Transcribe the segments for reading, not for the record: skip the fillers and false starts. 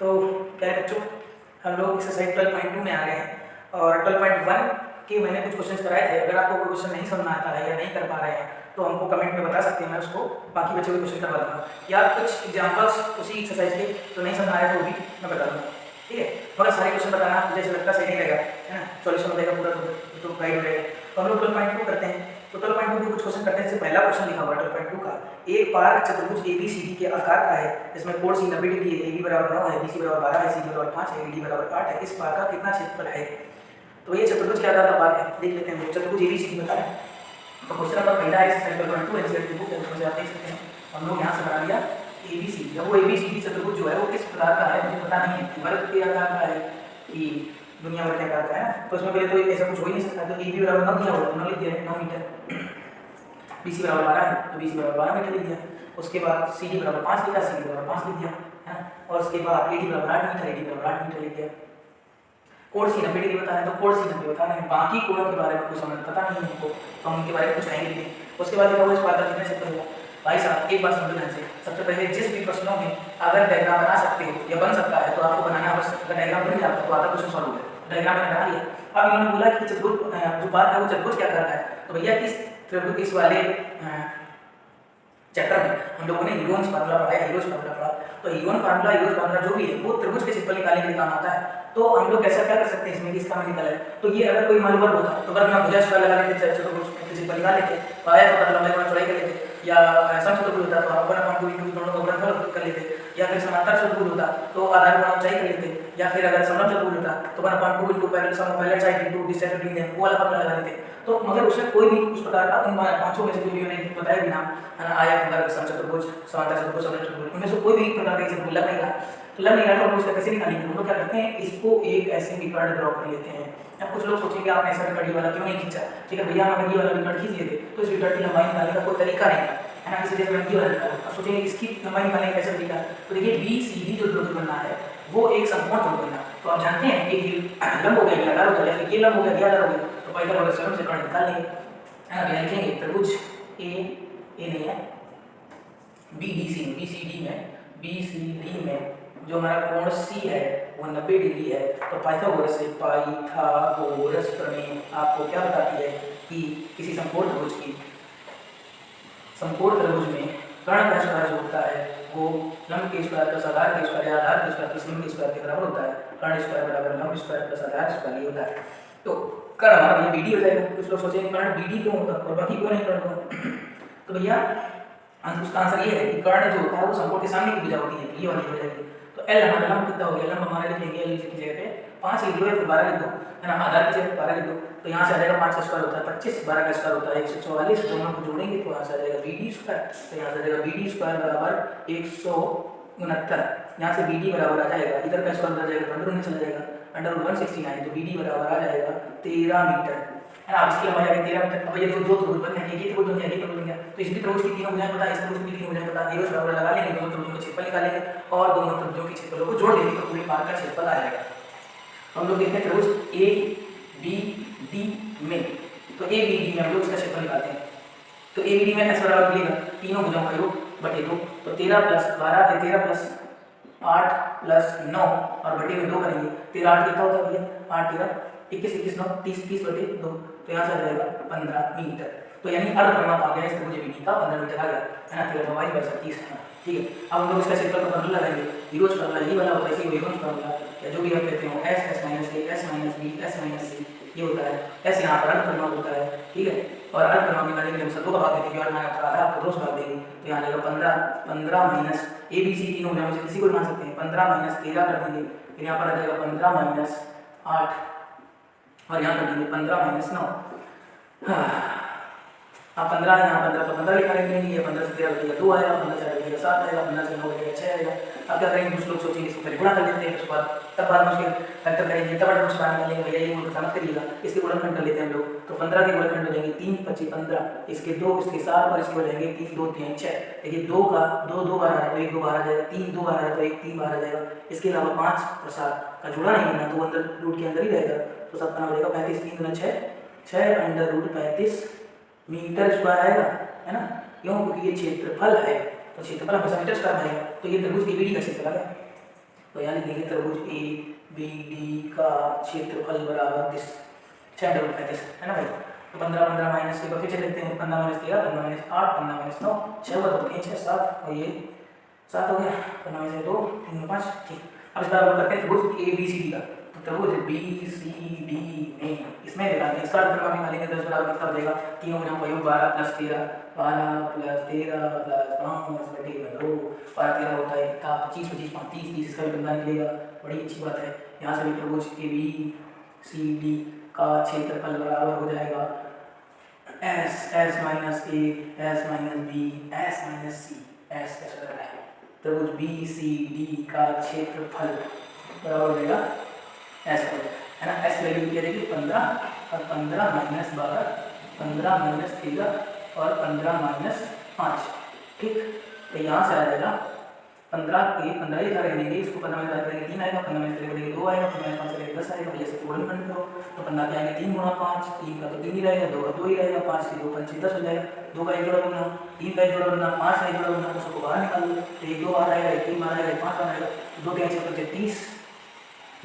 तो क्या है बच्चों, हम लोग एक्सरसाइज 12.2 में आ गए हैं और 12.1 के मैंने कुछ क्वेश्चन कराए थे। अगर आपको कोई क्वेश्चन नहीं समझ में आता है या नहीं कर पा रहे हैं तो हमको कमेंट में बता सकते हैं, मैं उसको बाकी बच्चों के क्वेश्चन करवा दूँगा या कुछ एग्जाम्पल्स उसी एक्सरसाइज के तो नहीं समझ आया तो भी मैं बता दूँगा, ठीक है। मगर सारे क्वेश्चन बताना मुझे ऐसा लगता सही नहीं रहेगा, है ना। सॉल्यूशन हो जाएगा पूरा तो गाइड हो जाएगा। तो हम लोग 12.2 करते हैं। तो 12.2 के कुछ क्वेश्चन करते हैं। जैसे पहला क्वेश्चन लिखा हुआ है 12.2 का, एक पार्क चतुर्भुज ABCD के आकार का है जिसमें कोण C 90 डिग्री है, AB बराबर 9 है, BC बराबर 12 है, CD बराबर 5 है, AD बराबर 8 है। इस पार्क का कितना क्षेत्रफल है? तो ये चतुर्भुज के आकार का पार्क है, देख लेते हैं। चतुर्भुज ABCD बता है। तो क्वेश्चन नंबर पहला है एक्सरसाइज 12.2 एनसीईआरटी की बुक है, उसमें से आप देख सकते हैं। हम लोग यहाँ से बना लिया ABCD। अब वो ABCD चतुर्भुज जो है वो किस प्रकार का है मुझे पता नहीं है कि वर्ग के आकार का है कि दुनिया भर के आकार का है। तो इसमें पहले तो ऐसा कुछ हो ही नहीं सकता। तो AB बराबर 9 दिया हुआ है, 9 लिख दिया है, 9 मीटर। BC बराबर 12 है तो BC बराबर 12 मीटर लिख दिया। उसके बाद CD बराबर 5 लिखा, CD बराबर 5 लिख दिया, है। और उसके बाद AD बराबर 8 मीटर, AD बराबर 8 मीटर लिख दिया। कोण C 90 डिग्री बता रहे हैं तो कोण C 90 बता रहे हैं। बाकी कोणों के बारे में कुछ समझ पता नहीं है हमको, तो हम उनके बारे में कुछ कहेंगे नहीं। उसके बाद लिखा हुआ इस पार्क का कितने क्षेत्रफल होगा। भाई साहब एक बात समझो ध्यान से, सबसे पहले जिस भी प्रश्नों में अगर डायग्राम बना सकते हो या बन सकता है तो आपको बनाना आवश्यक। अगर डायग्राम बन जाता तो आधा क्वेश्चन सॉल्व हो गया। डायग्राम मैंने बना लिया। अब इन्होंने बोला कि चतुर्भुज जो पार्क है वो चतुर्भुज क्या करता है। तो भैया इस वाले चैप्टर में हम लोगों ने हीरोन्स फार्मूला पढ़ा है, हीरोज फार्मूला पढ़ा। तो हीरोज फार्मूला जो भी है वो त्रिभुज के क्षेत्रफल निकालने के लिए काम आता है। तो हम लोग कैसा क्या कर सकते हैं इसमें, इसका निकाला है। तो ये अगर कोई मान वर्ग होता तो वर्ग में भुजा स्क्वायर लगा लेते, चतुर्भुज के क्षेत्रफल निकाल लेते, आया तो लंबाई गुणा चौड़ाई कर लेते, या समचतुर्भुज होता तो 1/2 × दोनों का गुणनफल कर लेते, या फिर समांतर चतुर्भुज होता तो आधार गुणा ऊंचाई कर लेते, या फिर अगर समलंब चतुर्भुज होता तो 1/2 × parallel sum of parallel side into distance between them वो वाला फार्मूला लगा लेते। तो मगर उसमें कोई भी उस प्रकार का उन पांचों में से कोई भी मैंने बताया भी नाम, है ना, आयत, वर्ग, समचतुर्भुज, समांतर चतुर्भुज, समलंब चतुर्भुज, उनमें से कोई भी प्रकार का एग्जांपल लग नहीं रहा। तो लग नहीं रहा तो हम लोग इसका कैसे निकालेंगे। हम लोग क्या करते हैं, इसको एक ऐसे विकर्ण ड्रॉ कर लेते हैं। अब कुछ लोग सोचेंगे आपने ऐसा विकर्ण वाला क्यों नहीं खींचा। ठीक है भैया, अगर ये वाला विकर्ण खींच लिए थे तो इस विकर्ण की लंबाई निकालने का कोई तरीका नहीं था, है ना, इसलिए मैंने ये वाला निकाला। अब सोचेंगे इसकी लंबाई निकालने का कैसे तरीका। तो देखिए BCD जो त्रिभुज बनना है वो एक समकोण त्रिभुज बनना। तो आप जानते हैं कि लंब हो गया ये आधार हो गया, या फिर ये लंब हो गया ये आधार हो गया। तो पाइथागोरस थ्योरम से विकर्ण निकाल लेंगे, है ना। लिखेंगे त्रिभुज ए नहीं है BCD में जो हमारा कोण C है वो 90 डिग्री है। तो पाइथागोरस प्रमेय आपको क्या बताती है कि किसी समकोण त्रिभुज में कर्ण का स्क्वायर जो होता है वो लंब के स्क्वायर प्लस आधार के स्क्वायर या आधार के स्क्वायर प्लस लंब के स्क्वायर के बराबर होता है। कर्ण स्क्वायर बराबर लंब स्क्वायर प्लस आधार स्क्वायर ये होता है। तो कर्ण हमारा BD हो जाएगा। कुछ लोग सोचेंगे कर्ण BD क्यों होगा और बाकी क्यों नहीं कर्ण होगा। तो भैया उसका आंसर ये है कि कर्ण जो होता है वो समकोण के सामने की भुजा होती है, ये वाली हो जाएगी। तो L हमारा लंब कितना हो गया, लंब हमारा लिख लेंगे L की जगह पे 5 लिख दो या फिर 12 लिख दो, है ना। आधार की जगह 12 लिख दो तो यहाँ से आ जाएगा 5 का स्क्वायर होता है 25, 12 का स्क्वायर होता है 144। दोनों को जोड़ेंगे तो यहाँ से आ जाएगा BD स्क्वायर। तो यहाँ से आ जाएगा BD स्क्वायर बराबर 169। यहाँ से BD बराबर आ जाएगा, इधर का स्क्वायर आ जाएगा अंडर में चला जाएगा, अंडर 169। तो BD बराबर आ जाएगा 13 मीटर, है ना। अब इसकी लंबाई आ गई 13 मीटर। अब ये दो त्रिभुज बन गए, एक त्रिभुज बन गया, एक त्रिभुज बन गया। तो इस भी त्रिभुज की तीनों भुजाएं पता है, इस त्रिभुज की तीनों भुजाएं पता है। हीरोज बराबर लगा लेंगे, दोनों त्रिभुजों के क्षेत्रफल निकालेंगे और दोनों त्रिभुजों के क्षेत्रफलों को जोड़ देंगे तो पूरे पार्क का क्षेत्रफल आ जाएगा। तो हम लोग देखते हैं त्रिभुज ABD में, तो ABD में हम लोग इसका क्षेत्रफल निकालते हैं। तो ABD में S बराबर मिलेगा तीनों भुजाओं का योग बटे 2। तो 13 + 12 है 13 + 8 + 9 और बटे में 2 करेंगे। 13 8 कितना होता है भैया, 8 13 21 21 9 30 30 बटे 2। तो यहाँ से आ जाएगा 15 मीटर। तो यानी अर्धपरिमाप आ गया इस त्रिभुज ABD का 15 मीटर आ गया, है ना। 13 9 = 30, ठीक है। अब हम लोग इसका क्षेत्रफल का फार्मूला लगाएंगे। हीरोज फार्मूला ये वाला होता है, इसी को हीरोज फार्मूला या जो भी हम कहते हो S S - A S - B S - C ये होता है। S यहाँ पर अर्धपरिमाप होता है, ठीक है। और अर्धपरिमाप निकालने के लिए हम सब का भाग देंगे और मैंने आधा आपको 2 से भाग देंगे। तो यहाँ आ जाएगा 15 माइनस ABC तीनों में से किसी को मान सकते हैं। 15 माइनस 13 कर देंगे, फिर यहाँ पर आ जाएगा 15 माइनस 8 और यहाँ कर देंगे 15 माइनस 9। अब 15 यहाँ 15 तो 15 लिखा लेंगे, ये 15 से 13 बचेगा 2 आएगा, 15 से 8 बचेगा 7 आएगा, 15 से 9 बचेगा 6 आएगा। अब क्या करेंगे, कुछ लोग सोचेंगे इसको पहले गुणा कर लेते हैं, उसके बाद तब बाद में उसके फैक्टर करेंगे, तब बाद उसका निकालेंगे। भैया ये गुणा मत करिएगा, इसके गुणनखंड कर लेते हैं हम लोग। तो 15 के गुणनखंड हो जाएंगे 3 25 15, इसके 2 इसके 7 और इसके हो जाएंगे 3 2 3 6। देखिए 2 का 2 2 बार आ तो 1 2 बार आ जाएगा, 3 2 बार आ तो 1 3 बार आ जाएगा। इसके अलावा 5 और 7 का जोड़ा नहीं करना, तो अंदर रूट के अंदर ही रहेगा। तो 7 हो जाएगा 35 3 गुना 6 6 अंडर रूट 35 मीटर स्क्वायर आएगा, है ना। क्यों, क्योंकि ये क्षेत्रफल है तो क्षेत्रफल हमेशा मीटर स्क्वायर आएगा। तो ये त्रिभुज ABD का क्षेत्रफल है। तो यहाँ लिख देंगे त्रिभुज ए बी डी का क्षेत्रफल बराबर 6 है ना भाई। तो 15 15 माइनस के फिर लिखते हैं 15 माइनस 13 15 माइनस 8 15 माइनस 9 6 बराबर 3 6 7 और ये 7 हो गया। 15 माइनस 2 3 5 ठीक। अब इस बार करते हैं त्रिभुज ए बी सी डी का। तो त्रिभुज बी सी डी में इसमें निकालेंगे इसका अंतर निकालेंगे 10 बराबर कितना हो जाएगा 3 गुना का योग 12 प्लस 13 12 प्लस 13 प्लस 5 बटे 2 12 13 होता है कितना 25 25 30 30 इसका भी बंधा मिलेगा। बड़ी अच्छी बात है। यहाँ से भी त्रिभुज ए बी सी डी का क्षेत्रफल बराबर हो जाएगा S S minus A S minus B S minus C S कैसा लग रहा है। त्रिभुज बी सी डी का क्षेत्रफल बराबर हो जाएगा एस है ना। एस वैल्यू क्या रहेगी 15 और 15 माइनस 12 15 माइनस 13 और 15 माइनस 5 ठीक। तो यहाँ से आ जाएगा 15 के 15 ही रहेंगे इसको 15 में करेंगे 3 आएगा 15 में करेंगे 2 आएगा 15 में 5 करेंगे 10 आएगा। जैसे गुणन खंड करो तो 15 के आएंगे 3 गुणा 5 3 का तो 3 ही रहेगा 2 का 2 ही रहेगा 5 से 2 5 10 हो जाएगा। 2 का एक जोड़ा बनना 3 का एक जोड़ा बनना 5 का एक जोड़ा बनना उसको बाहर निकाल लो। तो 1 2 बार आएगा 1 3 बार आएगा 5 बार आएगा 2 3 6 30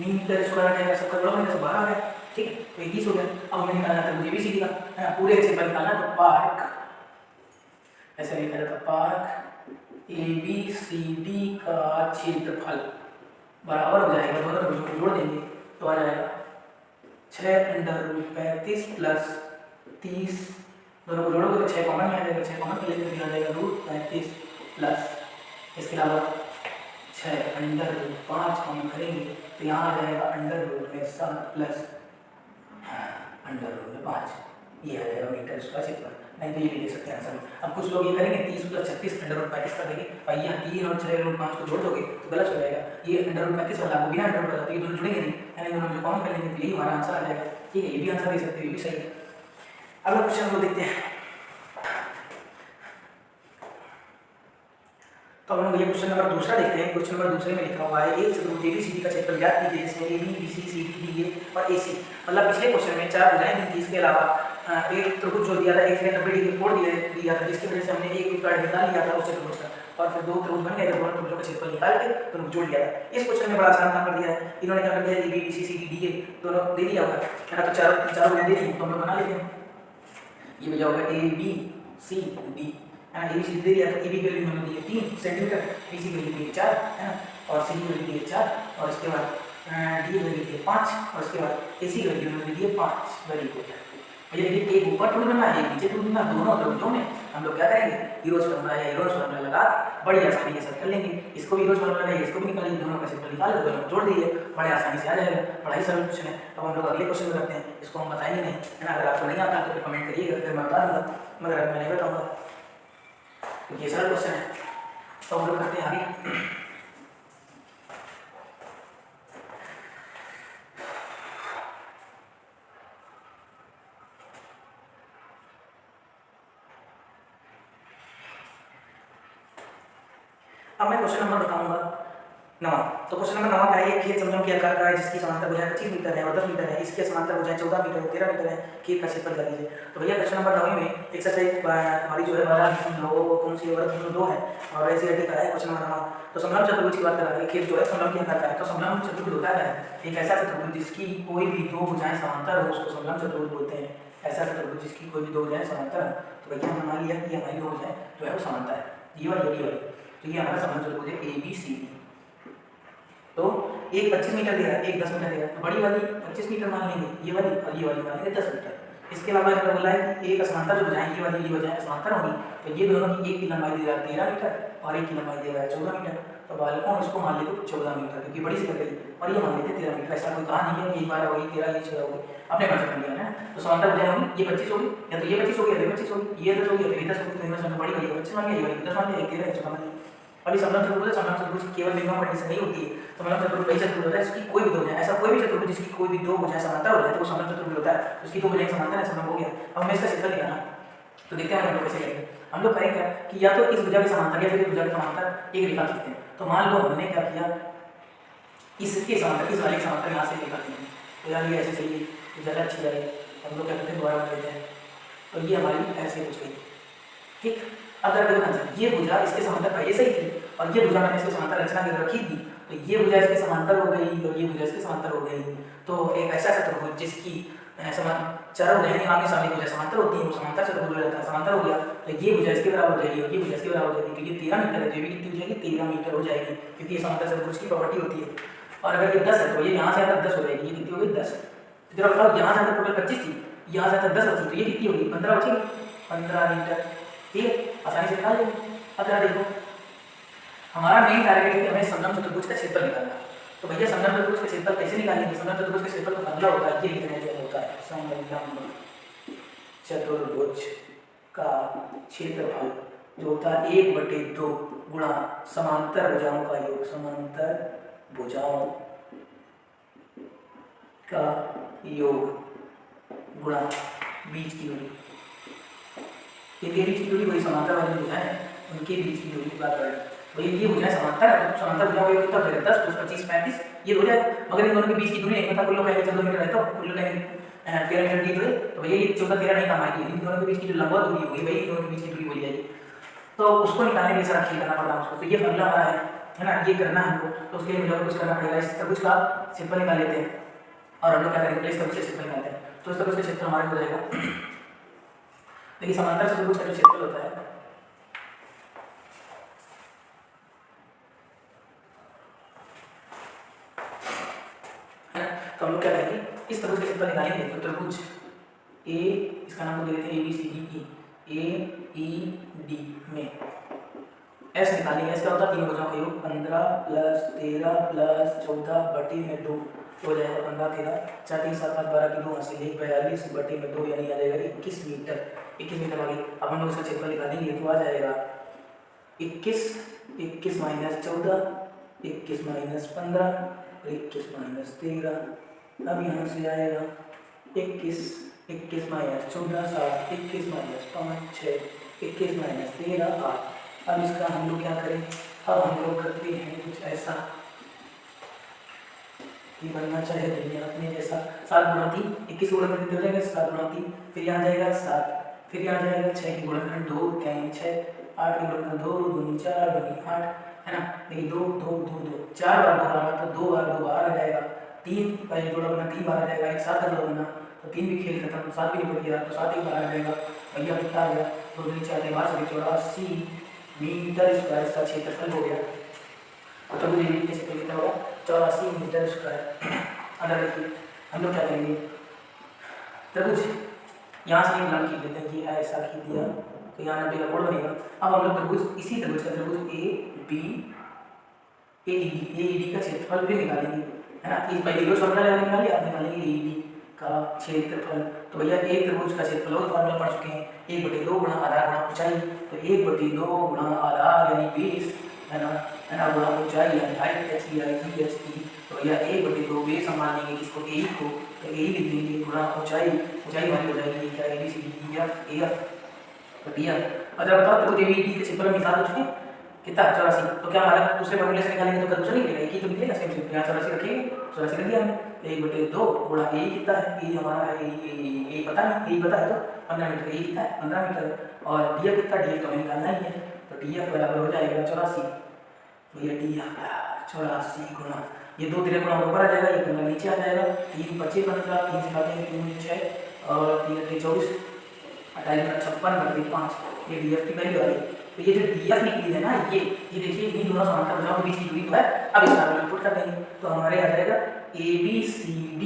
मीटर स्क्वायर आ जाएगा सबका जोड़ा बनने से बाहर आ गया ठीक है। तो 21 हो गया। अब हमें निकालना था मुझे भी सीधी का है ना पूरे क्षेत्रफल निकालना। तो पार्क ऐसे लिखा जाता park A B C D का क्षेत्रफल बराबर हो जाएगा दोनों त्रिभुजों को जोड़ देंगे तो आ जाएगा 6√35 प्लस 30 दोनों को जोड़ोगे तो 6 कॉमन में आ जाएगा 6 कॉमन में लेकर आ जाएगा √35 प्लस इसके अलावा 6√5 कॉमन करेंगे तो यहाँ आ जाएगा √7 प्लस √5 ये आ जाएगा मीटर स्क्वायर क्षेत्रफल। नहीं तो ये भी दे सकते हैं आंसर। अब कुछ लोग ये करेंगे 30 प्लस 36 √35 कर देंगे और यहाँ 3 और 6√5 को जोड़ दोगे तो गलत हो जाएगा। ये √35 वाला बिना √35 तो ये दोनों जुड़ेंगे नहीं है दोनों जो कॉमन कर लेंगे तो यही हमारा आंसर आ जाएगा ठीक है। ये भी आंसर दे सकते हैं ये भी सही है। अगला क्वेश्चन हम लोग देखते हैं। तो हम लोग ये क्वेश्चन नंबर दूसरा देखते हैं। क्वेश्चन नंबर दूसरे में लिखा हुआ है एक त्रिभुज एबीसीडी का क्षेत्रफल ज्ञात कीजिए जिसमें एबी बीसी सीडी डीए और एसी मतलब पिछले क्वेश्चन में 4 भुजाएं दी थी। इसके अलावा एक त्रिभुज जो दिया था 190 डिग्री कोण दिया था जिसकी वजह से हमने एक कार्ड निकाल लिया था उस त्रिभुज का और फिर 2 त्रिभुज बन गए थे। दोनों त्रिभुजों का क्षेत्रफल निकाल के दोनों जोड़ लिया था। इस क्वेश्चन में बड़ा आसान काम कर दिया है इन्होंने क्या कर दिया एबी बीसी सीडी डीए दोनों दे दिया होगा है ना। तो चारों भुजाएं दे दी तो हम लोग बना लेते हैं। ये भुजा होगा ए बी सी डी है ना। एबीसी दे दिया तो एबी की वैल्यू मैंने दी है 3 सेंटीमीटर बीसी की वैल्यू दी है 4 है ना और सी की वैल्यू दी है 4 और इसके बाद डी की वैल्यू दी है 5 और इसके बाद एसी की वैल्यू मैंने दी है 5। Very good. ये देखिए एक ऊपर टूल बनना है एक नीचे टूल बनना दोनों त्रिभुजों में हम लोग क्या करेंगे हीरोज फॉर्मूला या हीरोज फॉर्मूला लगा बड़ी आसानी के साथ कर लेंगे। इसको भी हीरोज फॉर्मूला लगाइए इसको भी निकालिए दोनों का क्षेत्रफल निकाल दो दोनों जोड़ दीजिए बड़े आसानी से आ जाएगा। बड़ा ही सरल क्वेश्चन है। अब हम लोग अगले क्वेश्चन में करते हैं। इसको हम बताएंगे नहीं है ना। अगर आपको नहीं आता तो फिर कमेंट करिएगा फिर मैं बता दूंगा मगर अगर मैं नहीं बताऊँगा क्योंकि ये सरल क्वेश्चन है। तो हम लोग करते हैं आगे। अब मैं क्वेश्चन नंबर बताऊंगा 9। तो क्वेश्चन नंबर 9 क्या है एक खेत समतल के आकार का है जिसकी समांतर भुजाएं 25 मीटर है और 10 मीटर है। इसके समांतर भुजाएं 14 मीटर और 13 मीटर है। खेत का क्षेत्रफल कर लीजिए। तो भैया क्वेश्चन नंबर 9 में एक्सरसाइज हमारी जो है 12 कौन सी वर्ग 2 है और एनसीईआरटी का है क्वेश्चन नंबर 9। तो समलंब चतुर्भुज की बात कर रहा है। खेत जो है समलंब के आकार का है। तो समलंब चतुर्भुज होता है एक ऐसा चतुर्भुज जिसकी कोई भी 2 भुजाएं समांतर हो उसको समलंब चतुर्भुज बोलते हैं। ऐसा चतुर्भुज जिसकी कोई भी 2 भुजाएं समांतर है। तो भैया हमने मान लिया कि हमारी 2 भुजाएं जो है वो समांतर है ये वाली ये वाली। तो ये हमारा समलंब चतुर्भुज है ए बी सी डी। तो एक 25 मीटर दे रहा है एक 10 मीटर दे रहा है तो बड़ी वाली 25 मीटर मान लेंगे ये वाली और ये वाली मान लेंगे 10 मीटर। इसके अलावा इन्होंने बोला है कि एक समांतर जो भुजाएं ये वाली समांतर होगी तो ये दोनों की एक की लंबाई दे रहा है 13 मीटर और एक की लंबाई दे रहा है 14 मीटर। तो बालकों इसको मान लेते 14 मीटर क्योंकि बड़ी सी लग गई और ये मान लेते 13 मीटर। ऐसा कोई कहा नहीं है कि एक बार होगी 13 ये 14 होगी अपने मन से कर लिया है। तो समांतर भुजाएं होगी ये 25 होगी या तो ये 25 होगी या ये 25 होगी ये 10 होगी या ये 10 होगी। तो इनमें से बड़ी वाली 25 मान लिया ये वाली 10 मान लिया 13 14 मान लिया। अभी समलंब चतुर्भुज केवल मिनिमम कंडीशन नहीं होती है। समलंब चतुर्भुज वही चतुर्भुज होता है जिसकी कोई भी 2 भुजाएं ऐसा कोई भी चतुर्भुज जिसकी कोई भी 2 भुजाएं समांतर हो जाए तो वो समलंब चतुर्भुज होता है। उसकी 2 भुजाएं समांतर है समलंब हो गया। अब हमें इसका क्षेत्रफल निकालना तो देखते हैं हम लोग कैसे करेंगे। हम लोग करेंगे कि या तो इस भुजा के समांतर या फिर इस भुजा के समांतर एक रेखा खींचते हैं। तो मान लो हमने क्या किया इसके समांतर इस वाले समांतर यहाँ से रेखा खींचते हैं तो यार ये ऐसे चलिए ज़्यादा अच्छी जाएगी। हम लोग क्या करते हैं दोबारा बना लेते हैं। तो ये हमारी ऐसे कुछ गई ठीक। अगर देखना ये भुजा इसके समांतर पहले से ही थी और ये भुजा मैंने इसके समांतर रचना कर रखी थी, तो ये भुजा इसके समांतर हो गई और ये भुजा इसके समांतर हो गई। तो एक ऐसा चतुर्भुज जिसकी चारों दाहिने आगे सामने भुजा समांतर होती है वो समांतर चतुर्भुज हो जाता है, समांतर हो गया। तो ये भुजा इसके बराबर हो जाएगी और ये भुजा इसके बराबर हो जाएगी, क्योंकि 13 मीटर है तो ये भी कितनी हो जाएगी, 13 मीटर हो जाएगी, क्योंकि ये समांतर चतुर्भुज की प्रॉपर्टी होती है। और अगर ये 10 है तो ये यहाँ से आता 10 हो जाएगी, ये कितनी हो गई 10। तो जरा बताओ यहाँ से आता टोटल 25 थी, यहाँ से आता 10 बची, तो ये कितनी होगी 15 बचेगी, 15 मीटर। ठीक है, आसानी से निकाल लेंगे। अब जरा देखो हमारा मेन टारगेट है कि हमें समलंब चतुर्भुज का क्षेत्रफल निकालना। तो भैया समलंब चतुर्भुज का क्षेत्रफल कैसे निकालेंगे, समलंब चतुर्भुज का क्षेत्रफल का फॉर्मूला होता है, ये लिखना जो होता है समलंब चतुर्भुज का क्षेत्रफल जो होता है 1/2 गुणा समांतर भुजाओं का योग, समांतर भुजाओं का योग गुणा बीच की दूरी। इनके बीच की दूरी वही समांतर वाली भुजा है, उनके बीच की दूरी की बात कर रहे हैं। वही ये भुजाएं समांतर है तो समांतर भुजाओं का कितना हो 10 + 25 35 ये हो जाएगा। मगर इन दोनों के बीच की दूरी नहीं पता, कुल लोग कहेंगे 14 मीटर है तो कुल लोग कहेंगे 13 मीटर की दूरी, तो भैया ये 14 13 नहीं काम आएगी। इन दोनों के बीच की जो लंबवत दूरी होगी वही इन दोनों के बीच की दूरी बोली जाएगी। तो उसको निकालने के लिए सारा खेल करना पड़ता है उसको। तो ये फॉर्मूला हमारा है ना, ये करना है हमको। तो उसके लिए मुझे कुछ करना पड़ेगा, इस त्रिभुज का क्षेत्रफल निकाल लेते हैं और हम लोग क्या करेंगे, इस त्रिभुज का क्षेत्रफल निकालते हैं। तो इस त्रिभुज का क्षेत्रफल हमारा हो जाएगा, देखिए समांतर चतुर्भुज का जो क्षेत्रफल होता है तो हम लोग क्या करेंगे, इस त्रिभुज का क्षेत्रफल निकालेंगे। तो त्रिभुज ए, इसका नाम दे देते हैं ABCDE, AED में एस निकालेंगे। एस क्या होता है, तीन भुजाओं का योग 15 + 13 + 14/2 हो जाएगा 15 13 4 3 7 5 12 की 2 हासिल 42/2 यानी आ जाएगा 21 मीटर। 21 मीटर वाली अब हम लोग उसका क्षेत्रफल निकालेंगे तो आ जाएगा 21 21 - 14 21 - 15 21 - 13। अब यहाँ से आएगा 21 21 - 14 7 21 - 5 6 21 - 13 8। अब इसका हम लोग क्या करें, अब हम लोग करते हैं कुछ ऐसा कि बनना चाहे दुनिया अपने जैसा। 7 × 3 21 गुणन करते हो जाएगा 7 × 3, फिर यहाँ जाएगा 7, फिर यहाँ जाएगा 6 की गुणन 2 3 6 8 की गुणन 2 2 4 2 8 है ना। देखिए 2 2 2 2 4 बार 2 बार तो 2 बार 2 बार आ जाएगा, 3 का एक जोड़ा बना 3 बार आ जाएगा, एक 7 का जोड़ा बना तो 3 भी खेल खत्म, 7 भी निपट गया तो 7 एक बार आ जाएगा। भैया कितना आ गया 2 3 4 बार से 84 मीटर स्क्वायर इसका क्षेत्रफल हो गया। तो मुझे ये कैसे कितना होगा 84 मीटर स्क्वायर। अगर देखिए हम लोग क्या करेंगे, त्रिभुज यहाँ से एक लाइन खींच देते हैं, ये ऐसा खींच दिया तो यहाँ 90 का कोण बनेगा। अब हम लोग त्रिभुज इसी त्रिभुज का त्रिभुज AED का क्षेत्रफल भी निकालेंगे है ना। इस पहले जो फॉर्मूला लगा निकालिए, आप निकालेंगे AED का क्षेत्रफल। तो भैया एक त्रिभुज का क्षेत्रफल और फॉर्मूला पढ़ चुके हैं, 1/2 गुणा आधार गुणा ऊंचाई। तो 1/2 गुणा आधार यानी बेस है ना गुणा ऊंचाई यानी हाइट HEIGHT। तो भैया 1/2 बेस हम मान लेंगे इसको AE को, तो AE लिख देंगे गुणा ऊंचाई, ऊंचाई हमारी हो जाएगी क्या ABCDEF तो DF। अच्छा बताओ त्रिभुज AED के क्षेत्रफल में निकाल चुके कितना 84। तो क्या हमारा दूसरे फॉर्मूले से निकालेंगे तो दूसरा निकलेगा, एक ही तो निकलेगा सेम सेम। यहाँ 84 रखिए, 84 कर दिया हमने 1/2 गुणा A कितना है, A हमारा है A पता नहीं, A पता है तो 15 मीटर, A कितना है 15 मीटर और DF कितना, DF तो हमें निकालना ही है। तो DF बराबर हो जाएगा 84। भैया DF 84 गुणा ये 2 3 गुणा ऊपर आ जाएगा, ये 15 नीचे आ जाएगा, 3 5 15 3 से काटेंगे 3 6 और 3 24 28 56 5 ये DF की वैल्यू आ गई। तो ये जो DF निकली है ना ये देखिए इन दोनों समांतर भुजाओं के बीच की दूरी तो है। अब इसका हम इनपुट कर देंगे तो हमारे आ जाएगा ABCD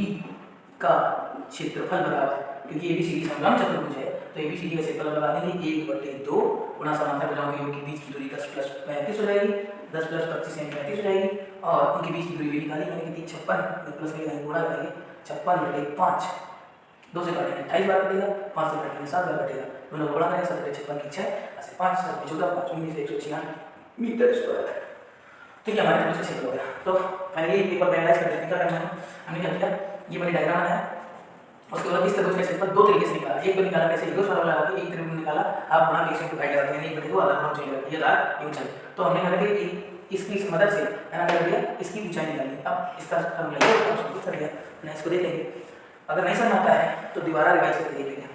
का क्षेत्रफल बराबर, क्योंकि ABCD समलंब चतुर्भुज है तो ABCD का क्षेत्रफल लगा देंगे 1/2 गुणा समांतर भुजाओं के योग के बीच की दूरी 10 + 35 हो जाएगी, 10 + 25 यानी 35 हो जाएगी और उनके बीच की दूरी भी निकाली यानी कितनी 56 प्लस में गुणा करेंगे 56/5 2 से काटेंगे 28 बार कटेगा, 5 से काटेंगे 7 बार कटेगा, दोनों को गुणा करेंगे 7 × 56 की 6 ऐसे 5 7 14 5 19 196 मीटर स्क्वायर। ठीक है, हमारे त्रिभुज का क्षेत्र हो गया। तो फाइनली एक बार एनालाइज कर लेते हैं क्या करना है। हमने क्या किया, ये मैंने डायग्राम बनाया, उसके बाद इस त्रिभुज का क्षेत्रफल 2 तरीके से निकाला। एक तो निकाला कैसे, एक फॉर्मूला लगा के एक त्रिभुज निकाला, आप गुणा बेस इंटू हाइट लगाते हैं, नहीं बनेगा आधार गुणा ऊंचाई लगाते हैं, आधार ये ऊंचाई। तो हमने क्या किया इसकी मदद से है ना कर दिया इसकी ऊंचाई निकाली। अब इसका फॉर्मूला ये कर दिया, मैं इसको देख लेंगे। अगर नहीं समझ आता है तो दोबारा रिवाइज करके देख लेंगे।